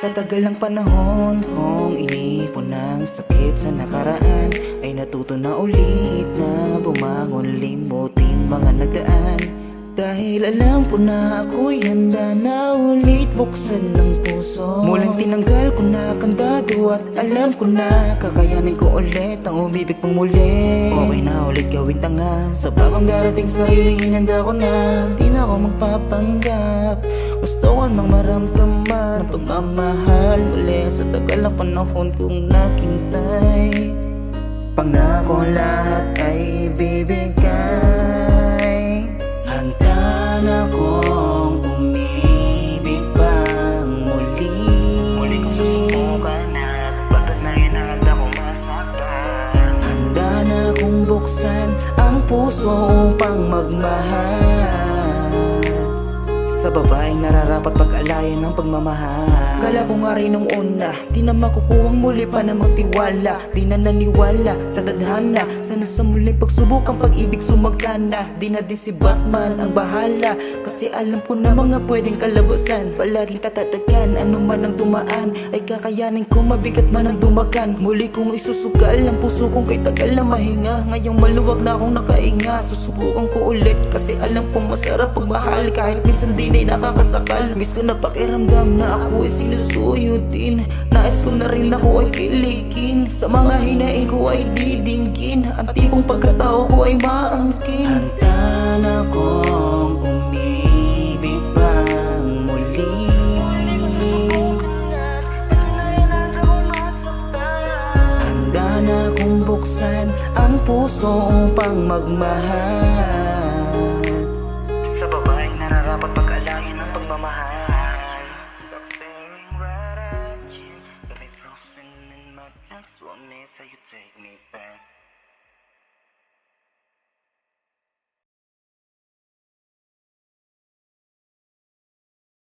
Sa tagal ng panahon kong inipon ng sakit sa nakaraan, ay natuto na ulit na bumangon, limutin mga nagdaan. Dahil alam ko na ako'y handa na ulit buksan ng puso. Muling tinanggal ko na kandado at alam ko na kakayanin ko ulit ang umibig pang muli. Okay na ulit gawin tanga, sa bagong darating sarili hinanda ko na. Di na ako magpapanggap, gusto ko nang maramdaman ang pagmamahal muli sa tagal ng panahon kong nakintay. Pangako lahat ay bibigay, handa na kong umibig pang muli. Muli kong susubukan at patunayan na handa kong masaktan. Handa na kong buksan ang puso upang magmahal sa babaeng nararapat pag-alayan ng pagmamahal. Kala ko nga rin nung una, di na makukuhang muli pa na magtiwala. Di na naniwala sa tadhana, sana sa muling pagsubok ang pag-ibig sumagana. Di na din si Batman ang bahala, kasi alam ko na mga pwedeng kalabasan. Palaging tatatagan, ano man ang dumaan ay kakayanin ko, mabigat man ang dumagan. Muli kong isusugal ang puso kong kay tagal na mahinga. Ngayong maluwag na akong nakainga, susubukan ko ulit kasi alam kong masarap pagmahal. Kahit minsan din ay nakakasakal, miss ko na pakiramdam na ako ay sinusuyutin. Nais ko na rin ako ay kiligin, sa mga hinain ko ay didinggin. Ang tipong pagkatao ko ay maangkin. Handa na kong umibig pang muli. Handa na kong buksan ang puso upang magmahal sa babaeng nararapat pag-alayan ng pagmamahal. Stop staring right at you, got me frozen in my tracks. Want me so you take me back.